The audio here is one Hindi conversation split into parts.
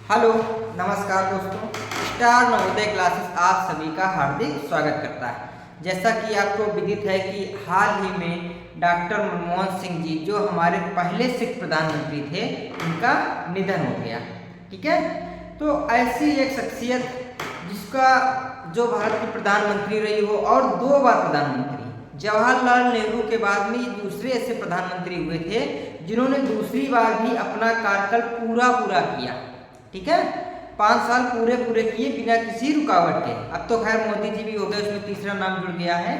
हेलो, नमस्कार दोस्तों। स्टार नवोदय क्लासेस आप सभी का हार्दिक स्वागत करता है। जैसा कि आपको विदित है कि हाल ही में डॉक्टर मनमोहन सिंह जी, जो हमारे पहले सिख प्रधानमंत्री थे, उनका निधन हो गया। ठीक है, तो ऐसी एक शख्सियत जिसका जो भारत की प्रधानमंत्री रही हो और 2 बार प्रधानमंत्री, जवाहरलाल नेहरू के बाद में दूसरे ऐसे प्रधानमंत्री हुए थे जिन्होंने दूसरी बार भी अपना कार्यकाल पूरा किया। ठीक है, 5 साल पूरे किए बिना किसी रुकावट के। अब तो खैर मोदी जी भी हो गए, उसमें तीसरा नाम जुड़ गया है।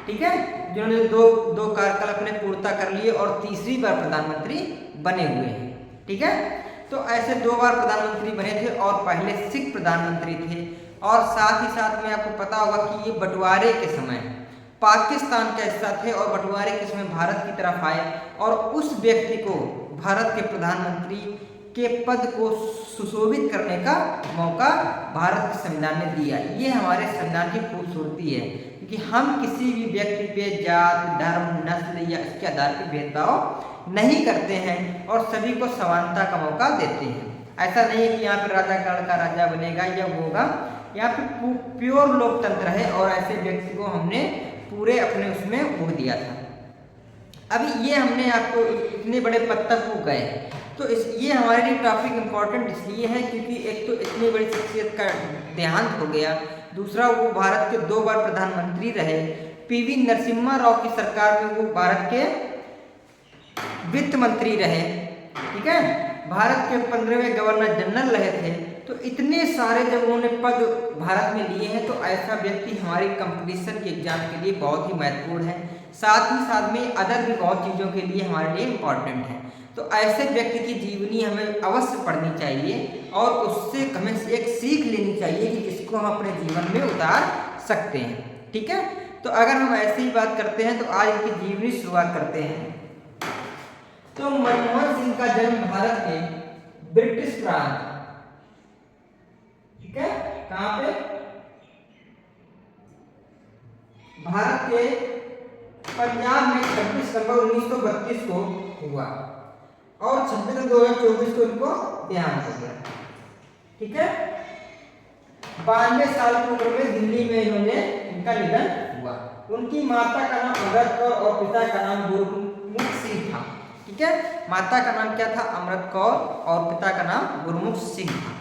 ठीक है, जिन्होंने दो कार्यकाल अपने पूर्णता कर लिए और तीसरी बार प्रधानमंत्री बने हुए हैं। ठीक है, तो ऐसे 2 बार प्रधानमंत्री बने थे और पहले सिख प्रधानमंत्री थे। और साथ ही साथ में आपको पता होगा कि ये बंटवारे के समय पाकिस्तान का हिस्सा थे और बंटवारे के समय भारत की तरफ आए और उस व्यक्ति को भारत के प्रधानमंत्री के पद को सुशोभित करने का मौका भारत के संविधान ने दिया। ये हमारे संविधान की खूबसूरती है कि हम किसी भी व्यक्ति पे जात, धर्म, नस्ल या इसके आधार पर भेदभाव नहीं करते हैं और सभी को समानता का मौका देते हैं। ऐसा नहीं है कि यहाँ पर राजा गण का राजा बनेगा या वो होगा। यहाँ पे प्योर लोकतंत्र है और ऐसे व्यक्ति को हमने पूरे अपने उसमें वो दिया था। अभी ये हमने आपको इतने बड़े पद तक वो गए, तो ये हमारे लिए टॉपिक इम्पोर्टेंट इसलिए है क्योंकि एक तो इतनी बड़ी शख्सियत का देहांत हो गया, दूसरा वो भारत के 2 बार प्रधानमंत्री रहे। पीवी नरसिम्हा राव की सरकार में वो भारत के वित्त मंत्री रहे। ठीक है, भारत के 15वें गवर्नर जनरल रहे थे। तो इतने सारे जब उन्होंने पद भारत में लिए हैं तो ऐसा व्यक्ति हमारी कंपटीशन के एग्जाम के लिए बहुत ही महत्वपूर्ण है। साथ ही साथ में अदर भी बहुत चीज़ों के लिए हमारे लिए इम्पोर्टेंट है। तो ऐसे व्यक्ति की जीवनी हमें अवश्य पढ़नी चाहिए और उससे हमें एक सीख लेनी चाहिए कि जिसको हम अपने जीवन में उतार सकते हैं। ठीक है, तो अगर हम ऐसे ही बात करते हैं तो आज इनकी जीवनी शुरुआत करते हैं। तो मनमोहन सिंह का जन्म भारत के ब्रिटिश प्रांत, ठीक है, कहां पे, भारत के पंजाब में 26 सितंबर 1932 को हुआ और 26 जनवरी 2024 को इनको देहांत हो गया। ठीक है, 92 साल की उम्र में दिल्ली में इन्होंने इनका निधन हुआ। उनकी माता का नाम अमृत कौर और पिता का नाम गुरमुख सिंह था। ठीक है, माता का नाम क्या था, अमृत कौर, और पिता का नाम गुरमुख सिंह था।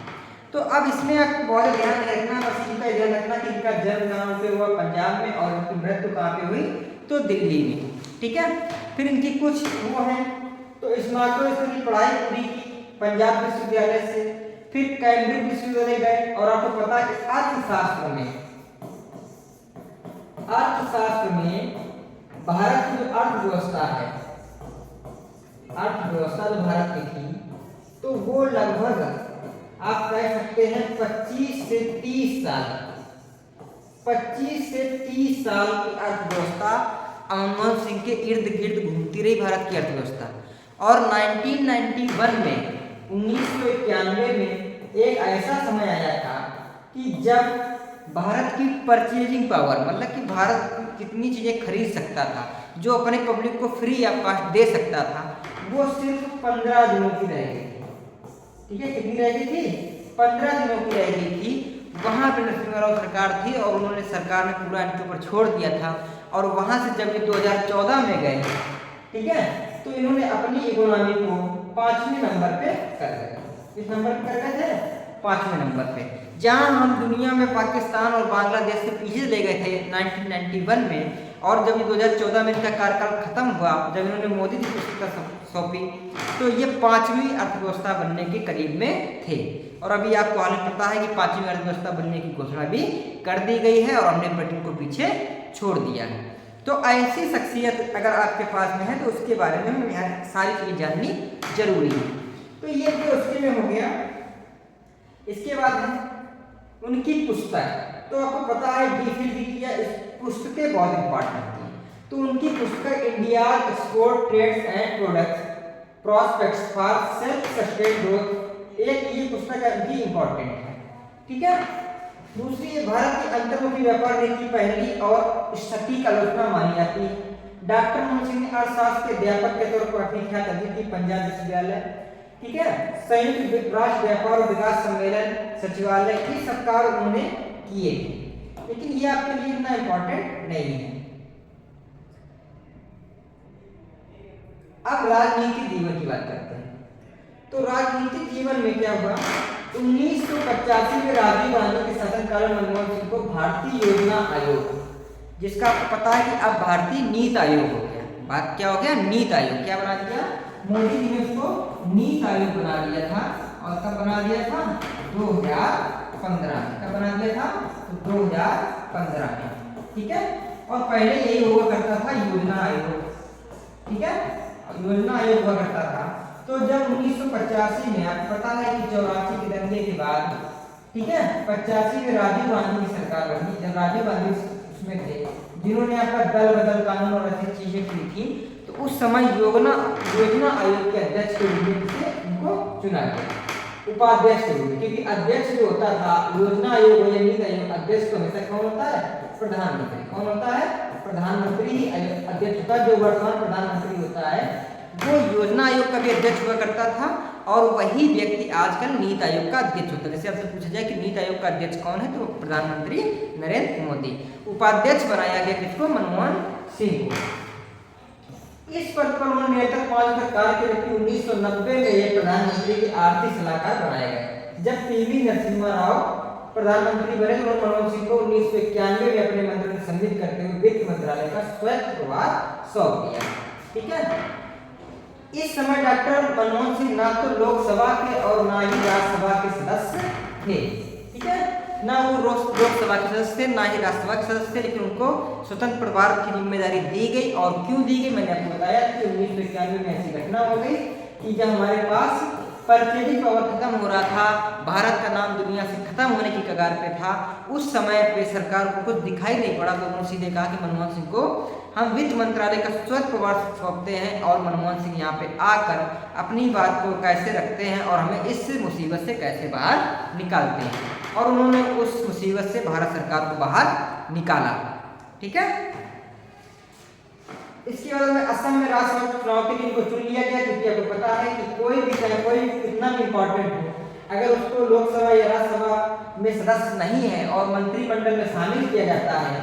तो अब इसमें आपको बहुत ध्यान रखना, बस इनका ध्यान रखना कि इनका जन्म कहाँ पे हुआ, पंजाब में, और इनकी मृत्यु कहाँ पे हुई, तो दिल्ली में। ठीक है, फिर इनकी कुछ वो है, तो स्नातकोत्तर की पढ़ाई पूरी की पंजाब विश्वविद्यालय से, फिर कैम्ब्रिज विश्वविद्यालय गए और आपको पता है अर्थशास्त्र में भारत की जो अर्थव्यवस्था है, अर्थव्यवस्था जो भारत की थी, तो वो लगभग आप कह सकते हैं 25 से 30 साल की अर्थव्यवस्था मनमोहन सिंह के इर्द गिर्द घूमती रही, भारत की अर्थव्यवस्था। और 1991 में 1991 में एक ऐसा समय आया था कि जब भारत की परचेजिंग पावर, मतलब कि भारत कितनी चीज़ें खरीद सकता था, जो अपने पब्लिक को फ्री ऑफ कॉस्ट दे सकता था, वो सिर्फ 15 दिनों की रह गई थी। ठीक है, कितनी रह गई थी, 15 दिनों की रह गई थी। वहाँ पर नरसिम्हा राव सरकार थी और उन्होंने सरकार ने पूरा इनके ऊपर छोड़ दिया था। और वहाँ से जब ये 2014 में गए, ठीक है, तो इन्होंने अपनी इकोनॉमी को 5वें नंबर पे कर दिया। किस नंबर पे कर गए थे, 5वें नंबर पे। जहाँ हम दुनिया में पाकिस्तान और बांग्लादेश से पीछे ले गए थे 1991 में, और जब 2014 में इनका कार्यकाल खत्म हुआ, जब इन्होंने मोदी जी को सत्ता सौंपी, तो ये 5वीं अर्थव्यवस्था बनने के करीब में थे। और अभी आपको हाल में पता है कि 5वीं अर्थव्यवस्था बनने की घोषणा भी कर दी गई है और हमने ब्रिटेन को पीछे छोड़ दिया है। तो ऐसी शख्सियत अगर आपके पास में है तो उसके बारे में हमें यहाँ सारी चीज़ें जाननी जरूरी है। तो ये तो उसके में हो गया। इसके बाद है उनकी पुस्तक। तो आपको पता है डीफिल किया, पुस्तकें बहुत इंपॉर्टेंट थी। तो उनकी पुस्तक India export trades and products prospects for self sustained growth, एक ये पुस्तक भी इंपॉर्टेंट है। ठीक है, दूसरी भारत की अंतर्मुखी व्यापार नीति पहली और सटीक आलोचना मानी जाती है। डॉक्टर मनमोहन सिंह ने अर्थशास्त्र के अध्यापक के तौर पर अपनी ख्याति दी थी पंजाब विश्वविद्यालय। ठीक है, संयुक्त राष्ट्र व्यापार और विकास सम्मेलन सचिवालय, ये सब कार्य उन्होंने किए थे, लेकिन ये आपके लिए इतना इंपॉर्टेंट नहीं है। अब राजनीतिक जीवन की बात करते हैं। तो राजनीतिक जीवन में क्या हुआ, 1985 में राजीव गांधी के शासनकाल में मनमोहन सिंह को भारतीय योजना आयोग, जिसका आपको पता है कि अब भारतीय नीति आयोग हो गया, बात क्या हो गया, नीति आयोग क्या बना दिया, मोदी जी ने उसको नीति आयोग बना दिया था। और कब बना दिया था, 2015 में। कब बना दिया था, तो 2015 में, ठीक है। और पहले यही हुआ करता था योजना आयोग, ठीक है, योजना आयोग हुआ करता था। तो जब 1985 में, आपको पता है कि 84 के दंगे के बाद, ठीक है, 85 में राजीव गांधी की सरकार बनी, जब राजीव गांधी उसमें थे, जिन्होंने आपका दल बदल कानून और ऐसी चीजें की थी, तो उस समय योजना आयोग के अध्यक्ष के रूप में से उनको चुना गया, उपाध्यक्ष के रूप में, क्योंकि अध्यक्ष जो होता था योजना आयोग या नीति आयोग, अध्यक्ष तो हमेशा कौन होता है, प्रधानमंत्री। कौन होता है, प्रधानमंत्री अध्यक्ष होता है। जो वर्तमान प्रधानमंत्री होता है वो योजना आयोग का भी अध्यक्ष हुआ करता था, और वही व्यक्ति आजकल नीति आयोग का अध्यक्ष होता है। जैसे आपसे पूछा जाए कि नीति आयोग का अध्यक्ष कौन है, तो प्रधानमंत्री नरेंद्र मोदी। उपाध्यक्ष बनाया गया किसको, मनमोहन सिंह को। इस पद पर उन्होंने निरंतर 5 वर्ष कार्य किया, जबकि 1990 में ये प्रधानमंत्री के आर्थिक सलाहकार बनाए गए। जब पीवी नरसिम्हा राव प्रधानमंत्री बने तो मनमोहन सिंह को 1991 में अपने मंत्री में सम्मिलित करते हुए वित्त मंत्रालय का स्वायत्त प्रभार सौंप दिया, ठीक है। इस समय डॉक्टर मनमोहन सिंह ना तो लोकसभा के और ना ही राज्यसभा के सदस्य थे, ठीक है, ना वो लोकसभा के सदस्य थे, ना ही राज्यसभा के सदस्य थे, लेकिन उनको स्वतंत्र प्रभार की जिम्मेदारी दी गई। और क्यों दी गई, मैंने आपको बताया कि 1991 में ऐसी घटना हो गई कि जब हमारे पास परचेजिंग पावर खत्म हो रहा था, भारत का नाम दुनिया से खत्म होने की कगार पे था, उस समय पे सरकार को कुछ दिखाई नहीं पड़ा, तो उन्होंने सीधे कहा कि मनमोहन सिंह को हम वित्त मंत्रालय का स्वायत्त प्रभार सौंपते हैं, और मनमोहन सिंह यहाँ पे आकर अपनी बात को कैसे रखते हैं और हमें इस मुसीबत से कैसे बाहर निकालते हैं। और उन्होंने उस मुसीबत से भारत सरकार को बाहर निकाला, ठीक है। इसके बाद में असम में राष्ट्रपति चुनाव के लिए इनको चुन लिया गया, क्योंकि आपको पता है कि कोई भी चाहे कोई कितना भी इंपॉर्टेंट हो, अगर उसको लोकसभा या राज्यसभा में सदस्य नहीं है और मंत्रिमंडल में शामिल किया जाता है,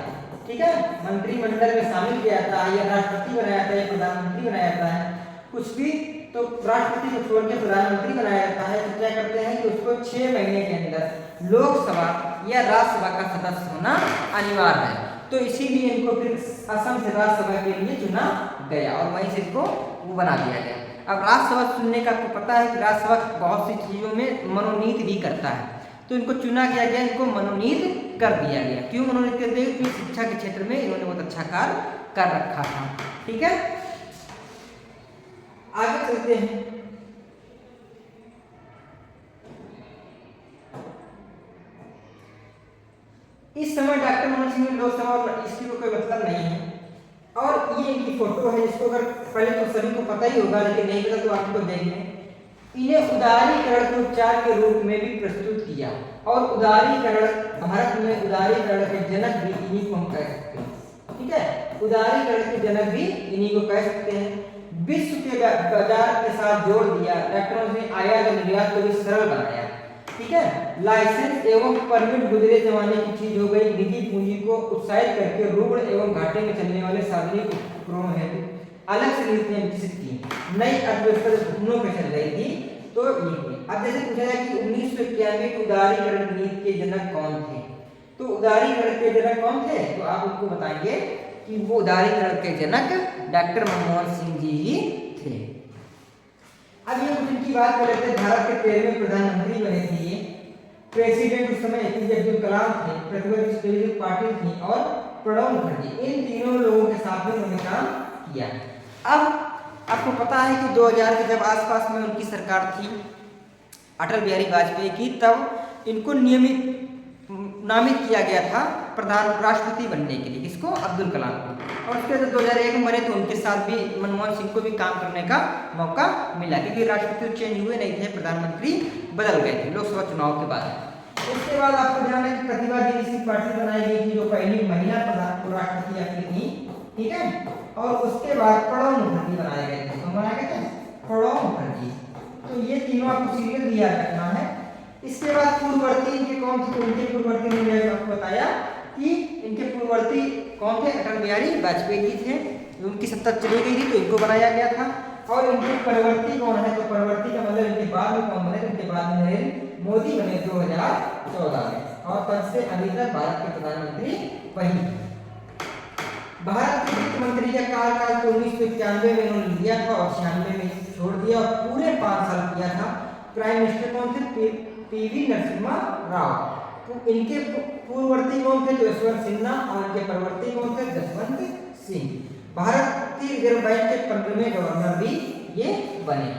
ठीक है, मंत्रिमंडल में शामिल किया जाता है, या राष्ट्रपति बनाया जाता है या प्रधानमंत्री बनाया जाता है, कुछ भी, तो राष्ट्रपति को छोड़ के प्रधानमंत्री बनाया जाता है, तो क्या करते हैं कि उसको 6 महीने के अंदर लोकसभा या राज्यसभा का सदस्य होना अनिवार्य है। तो इसीलिए इनको फिर असम से राज्यसभा के लिए चुना गया और वहीं से इनको वो बना दिया गया। अब राज्यसभा चुनने का आपको पता है कि राज्यसभा बहुत सी चीज़ों में मनोनीत भी करता है, तो इनको चुना गया, इनको मनोनीत कर दिया गया। क्यों मनोनीत कर दिया, क्योंकि शिक्षा के क्षेत्र में इन्होंने बहुत अच्छा कार्य कर रखा था, ठीक है। आगे चलते हैं। इस समय डॉक्टर मनमोहन सिंह लोकसभा और इसकी कोई मतलब नहीं है, और ये इनकी फोटो है, जिसको अगर पहले तो सभी को पता ही होगा, लेकिन नहीं पता तो आपको देख लें। इन्हें उदारीकरण के उपचार के रूप में भी प्रस्तुत किया, और उदारीकरण, भारत में उदारीकरण के जनक भी इन्हीं को हम कह सकते हैं, ठीक है, उदारीकरण के जनक भी इन्हीं को कह सकते हैं। विश्व के बाजार के साथ जोड़ दिया, डॉक्टरों ने आयात और निर्यात को भी सरल बनाया, ठीक है। लाइसेंस एवं परमिट गुजरे जमाने की चीज हो गई, निजी पूंजी को उत्साहित करके रुग्ण एवं घाटे में चलने वाले सार्वजनिक उपक्रमों हेतु अलग से नीतियां विकसित की, नई अर्थव्यवस्था घुटनों पे चल रही थी, तो ये। अब जैसे पूछा जाए कि 1991 की उदारीकरण नीति के जनक कौन थे, तो उदारीकरण के जनक कौन थे, तो आप उनको बताएंगे कि वो उदारीकरण के जनक डॉक्टर मनमोहन सिंह जी ही थे। अब ये इनकी बात कर लेते हैं। भारत के 13वें प्रधानमंत्री बने थे ये। प्रेसिडेंट उस समय एपीजे अब्दुल कलाम थे, प्रतिपक्ष टेलीविजन पाटिल थी और प्रणब मुखर्जी, इन तीनों लोगों के साथ में उन्होंने काम किया। अब आपको पता है कि 2000 के जब आसपास में उनकी सरकार थी अटल बिहारी वाजपेयी की, तब इनको नामित किया गया था प्रधान राष्ट्रपति बनने के लिए, किसको, अब्दुल कलाम को। और उसके बाद 2001 में बने तो उनके साथ भी मनमोहन सिंह को भी काम करने का मौका मिला, क्योंकि राष्ट्रपति चेंज हुए नहीं थे, प्रधानमंत्री बदल गए थे लोकसभा चुनाव के बाद। उसके बाद आपको ध्यान है कि प्रतिभा देवी सिंह पाटिल बनाई गई थी, जो पहली महिला राष्ट्रपति अपनी थी, ठीक है। और उसके बाद प्रणब मुखर्जी बनाए गए थे, तो बनाए गए थे प्रणब मुखर्जी। तो ये तीनों आपको सीरियल दिया रखना है। इसके बाद पूर्ववर्ती इनके कौन थे, तो इनके पूर्ववर्ती मैंने आपको बताया कि इनके पूर्ववर्ती कौन थे, अटल बिहारी वाजपेयी जी थे। उनकी सत्ता चली गई थी तो इनको बनाया गया था। और इनके परवर्ती कौन है, तो परवर्ती का मतलब इनके बाद में कौन बने, तो इनके बाद में नरेंद्र मोदी बने 2014 में, और तब से अभी तक भारत के प्रधानमंत्री वही। भारत के वित्त मंत्री का कार्यकाल तो 1991 में उन्होंने लिया था और 96 में छोड़ दिया, और पूरे 5 साल किया था। प्राइम मिनिस्टर कौन थे, पीवी नरसिम्हा राव। तो इनके पूर्ववर्ती कौन थे, तो यशवंत सिन्हा, और इनके परवर्ती कौन थे, जसवंत सिंह। भारतीय रिजर्व बैंक के 15वें गवर्नर भी ये बने।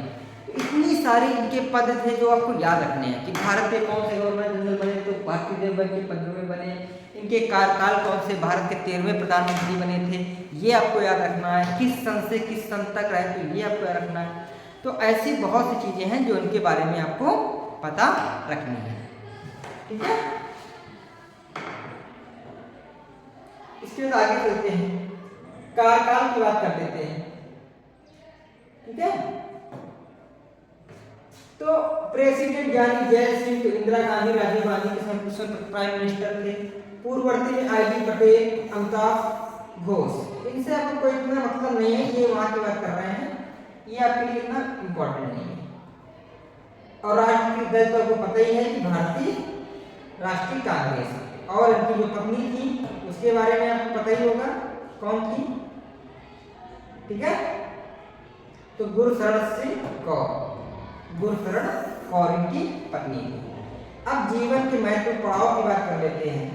इतनी सारी इनके पद थे जो आपको याद रखने हैं कि भारत के कौन से गवर्नर जनरल बने, तो भारतीय रिजर्व बैंक के 15वें बने। इनके कार्यकाल कौन से, भारत के 13वें प्रधानमंत्री बने थे, ये आपको याद रखना है। किस सन से किस सन तक रहे, तो ये आपको याद रखना है। तो ऐसी बहुत सी चीजें हैं जो इनके बारे में आपको पता रखनी है, ठीक है। इसके बाद आगे चलते हैं, कार्यकाल की बात कर देते हैं, ठीक है। तो प्रेसिडेंट यानी जय सिंह, तो इंदिरा गांधी, राजीव गांधी के समय प्राइम मिनिस्टर थे। पूर्ववर्ती में आई.बी. पटेल, अमिताभ घोष। इनसे आपको कोई इतना मतलब नहीं है, ये वहां की बात कर रहे हैं, ये आपके लिए इतना इम्पोर्टेंट नहीं है। और राष्ट्रीय दल तो आपको पता ही है कि भारतीय राष्ट्रीय कांग्रेस, और इनकी जो पत्नी थी उसके बारे में आपको पता ही होगा कौन थी, ठीक है। तो गुरशरण सिंह कौर, गुरशरण कौर इनकी पत्नी थी। अब जीवन के महत्वपूर्ण पड़ाव की बात कर लेते हैं,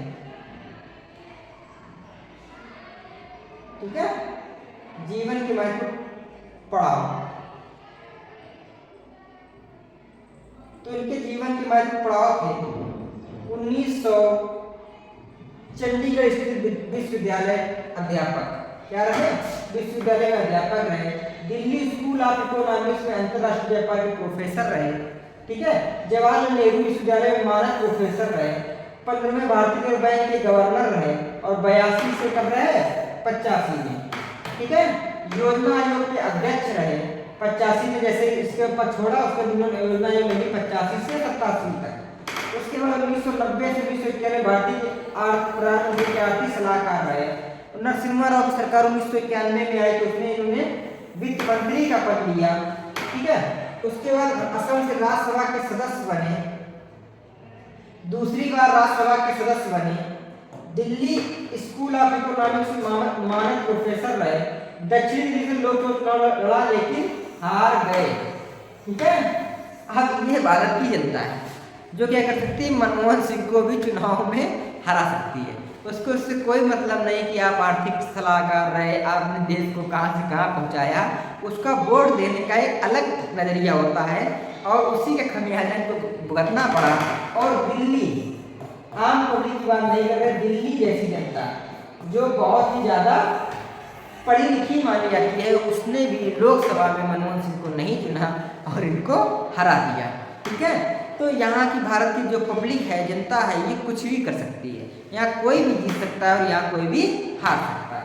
ठीक है। जीवन के महत्वपूर्ण पड़ाव, तो इनके जीवन के महत्वपूर्ण पड़ाव थे 1900 चंडीगढ़ स्थित विश्वविद्यालय अध्यापक, क्या रहे, विश्वविद्यालय में अध्यापक रहे। दिल्ली स्कूल ऑफ इकोनॉमिक्स में अंतरराष्ट्रीय व्यापार के प्रोफेसर रहे, ठीक है। जवाहरलाल नेहरू विश्वविद्यालय में मानद प्रोफेसर रहे। 15वें भारतीय रिजर्व बैंक के गवर्नर रहे, और 82 से कब रहे, 85 में, ठीक है। योजना आयोग के अध्यक्ष रहे 85 में, जैसे इसके ऊपर छोड़ा उसके योजना आयोग में 85 से 87 तक। उसके बाद 1990 से 1991 भारतीय प्रधानमंत्री के आर्थिक सलाहकार रहे। नरसिम्हा राव की सरकार 1991 में आई तो उसने इन्होंने वित्त मंत्री का पद लिया, ठीक है। उसके बाद असम से राज्यसभा के सदस्य बने, दूसरी बार राज्यसभा के सदस्य बने। दिल्ली स्कूल ऑफ इकोनॉमिक्स में मानद प्रोफेसर रहे। दक्षिण दिल्ली से लोकसभा लड़ा लेकिन हार गए, ठीक है। अब ये भारत की जनता है जो क्या कर सकती है, मनमोहन सिंह को भी चुनाव में हरा सकती है। उसको इससे कोई मतलब नहीं कि आप आर्थिक सलाहकार रहे, आपने देश को कहां से कहां पहुंचाया। उसका वोट देने का एक अलग नजरिया होता है, और उसी के खमियाजा को भुगतना पड़ा। और दिल्ली, आम पब्लिक की बात नहीं कर रहे, दिल्ली जैसी जनता जो बहुत ही ज्यादा पढ़ी लिखी मानी जाती है, उसने भी लोकसभा में मनमोहन सिंह को नहीं चुना और इनको हरा दिया, ठीक है। तो यहाँ की भारत की जो पब्लिक है, जनता है, ये कुछ भी कर सकती है। यहाँ कोई भी जीत सकता है और यहाँ कोई भी हार सकता है।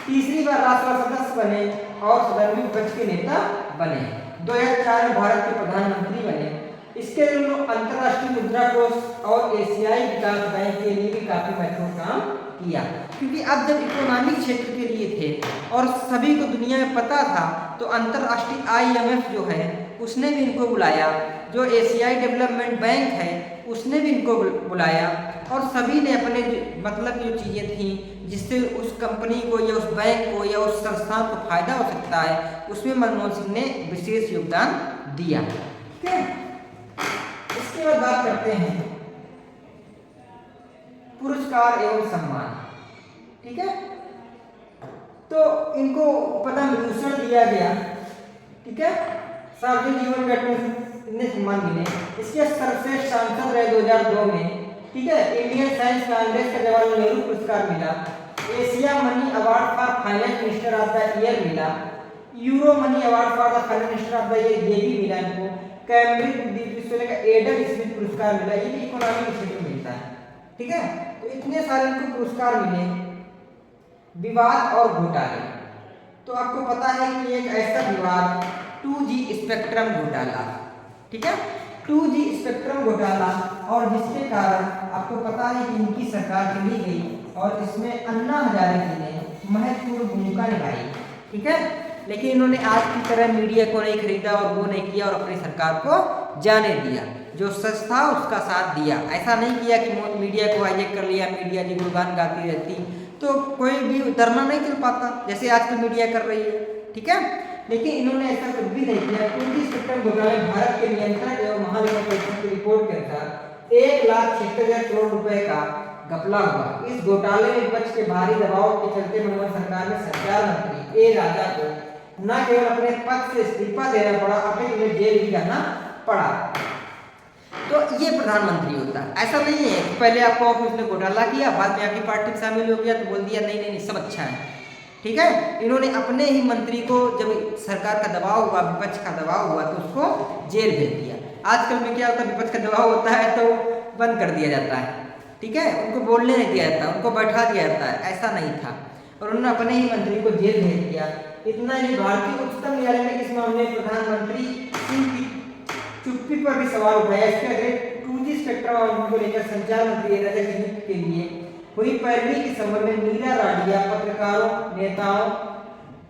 तीसरी बार राज्यसभा सदस्य बने और सदन विपक्ष के नेता बने। 2004 में भारत के प्रधानमंत्री बने। इसके लिए उन्होंने अंतर्राष्ट्रीय मुद्रा कोष और एशियाई विकास बैंक के लिए भी काफी महत्वपूर्ण काम किया, क्योंकि अब जब इकोनॉमिक क्षेत्र के लिए थे और सभी को दुनिया में पता था, तो अंतर्राष्ट्रीय IMF जो है उसने भी इनको बुलाया, जो एशियाई डेवलपमेंट बैंक है उसने भी इनको बुलाया, और सभी ने अपने मतलब जो चीज़ें थी जिससे उस कंपनी को या उस बैंक को या उस संस्थान को फायदा हो सकता है, उसमें मनमोहन सिंह ने विशेष योगदान दिया, ठीक है। इसके बाद बात करते हैं पुरस्कार एवं सम्मान, ठीक है। तो इनको पद्म विभूषण दिया गया, ठीक है। सार्वजनिक जीवन में सम्मान मिले। इसके सर्वश्रेष्ठ सांसद रहे 2002 में, ठीक है। इंडियन साइंस कांग्रेस का जवाहरलाल नेहरू पुरस्कार मिला। Asiamoney award for finance minister of the year मिला। Euromoney award for the finance minister of the year ये भी मिला इनको। कैम्ब्रिज विश्वविद्यालय का एडम स्मिथ पुरस्कार मिला, ये भी इकोनॉमिक क्षेत्र में मिलता है, ठीक है। तो इतने सारे इनको पुरस्कार मिले। विवाद और घोटाले, तो आपको पता है कि एक ऐसा विवाद 2G स्पेक्ट्रम घोटाला, ठीक है, 2G स्पेक्ट्रम घोटाला, और जिसके कारण आपको पता है कि इनकी सरकार चली गई और इसमें अन्ना हजारे जी ने महत्वपूर्ण भूमिका निभाई, ठीक है। लेकिन इन्होंने आज की तरह मीडिया को नहीं खरीदा और वो नहीं किया और अपनी सरकार को जाने दिया, जो सच था उसका साथ दिया। ऐसा नहीं किया कि मीडिया को हाईजैक कर लिया, मीडिया जी गुणगान गाती रहती तो कोई भी धरना नहीं चल पाता जैसे आजकल मीडिया कर रही है, ठीक है। लेकिन इन्होंने ऐसा कुछ भी नहीं किया। 2G स्पेक्ट्रम घोटाले भारत के नियंत्रक एवं महालेखा परीक्षक की रिपोर्ट के अनुसार 1,76,000 करोड़ रुपए का घपला हुआ। इस घोटाले में विपक्ष के भारी दबाव के चलते मनमोहन सरकार ने संचार मंत्री ए राजा को न केवल अपने पद से इस्तीफा देना पड़ा, अपितु उन्हें जेल भी जाना पड़ा। तो ये प्रधानमंत्री होता है। ऐसा नहीं है कि पहले आपको उसने घोटाला किया, बाद में आपकी पार्टी में शामिल हो गया तो बोल दिया नहीं नहीं नहीं सब अच्छा है, ठीक है। इन्होंने अपने ही मंत्री को जब सरकार का दबाव हुआ, विपक्ष का दबाव हुआ तो उसको जेल भेज दिया। आजकल में क्या होता है, विपक्ष का दबाव होता है तो बंद कर दिया जाता है, ठीक है, उनको बोलने नहीं दिया जाता, उनको बैठा दिया जाता है। ऐसा नहीं था और उन्होंने अपने ही मंत्री को जेल भेज दिया। इतना ही, भारतीय उच्चतम न्यायालय ने इस मामले में प्रधानमंत्री सिंह की चुप्पी पर भी सवाल उठाया। इसके अगले 2G स्पेक्ट्रम को लेकर संचार मंत्री राजा की नियुक्ति के लिए हुई पैरवी के संबंध में मीरा राडिया पत्रकारों, नेताओं,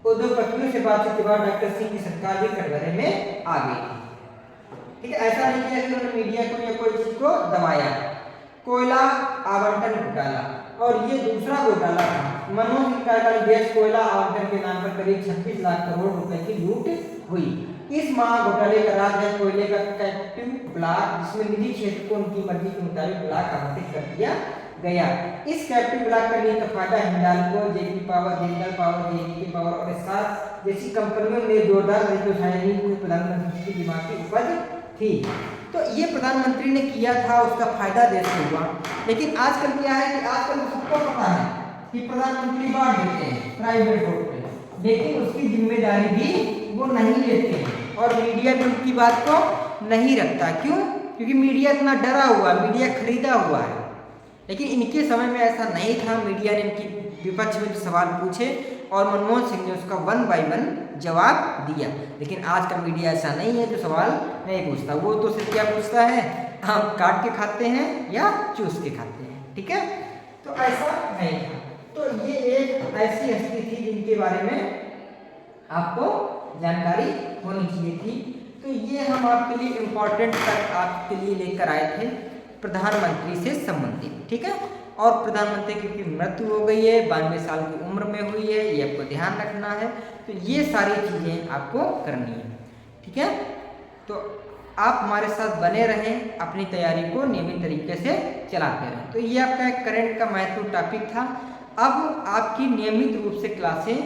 उद्योगपतियों से बातचीत के बाद डॉक्टर सिंह की सरकार भी कटघरे में आ गई, ठीक है। ऐसा नहीं किया कि उन्होंने मीडिया को या कोई चीज को दबाया। कोयला आवंटन घोटाला, और ये दूसरा घोटाला था। मनमोहन सिंह कार्यकाल गैस कोयला आवंटन के नाम पर करीब 26 लाख करोड़ रुपए की लूट हुई। इस महा घोटाले का राज है कोयले का कैप्टिव ब्लॉक, जिसमें निजी क्षेत्र को उनकी मर्जी के मुताबिक ब्लॉक आवंटित कर दिया गया। इस कैप्टिव ब्लॉक का निहित फायदा Hindalco, JP power, Jindal power, JP power और एस्सार जैसी कंपनियों ने जोरदार तरीके से उठाया। प्रधानमंत्री की दिमाग की उपज थी। तो ये प्रधानमंत्री ने किया था, उसका फायदा देश को हुआ। लेकिन आजकल क्या है कि आजकल सबको पता है कि प्रधानमंत्री बांट देते हैं प्राइवेट बोर्ड पे, लेकिन उसकी जिम्मेदारी भी वो नहीं लेते हैं और मीडिया भी उनकी बात को नहीं रखता। क्यों? क्योंकि मीडिया इतना डरा हुआ, मीडिया खरीदा हुआ है। लेकिन इनके समय में ऐसा नहीं था। मीडिया ने इनकी विपक्ष में सवाल पूछे और मनमोहन सिंह ने उसका 1 बाय 1 जवाब दिया। लेकिन आज का मीडिया ऐसा नहीं है जो सवाल नहीं पूछता, वो तो सिर्फ क्या पूछता है, हम काट के खाते हैं या चूस के खाते हैं, ठीक है। तो ऐसा नहीं था। तो ये एक ऐसी हस्ती थी जिनके बारे में आपको जानकारी होनी चाहिए थी। तो ये हम आपके लिए इम्पोर्टेंट तक आपके लिए लेकर आए थे प्रधानमंत्री से संबंधित, ठीक है। और प्रधानमंत्री की मृत्यु हो गई है, 92 साल की उम्र में हुई है, ये आपको ध्यान रखना है। तो ये सारी चीज़ें आपको करनी है, ठीक है। तो आप हमारे साथ बने रहें, अपनी तैयारी को नियमित तरीके से चलाते रहें। तो ये आपका एक करंट का महत्वपूर्ण टॉपिक था। अब आपकी नियमित रूप से क्लासें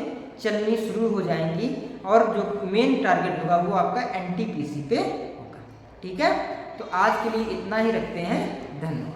चलनी शुरू हो जाएंगी और जो मेन टारगेट होगा वो आपका NTPC पे होगा, ठीक है। तो आज के लिए इतना ही रखते हैं, धन्यवाद।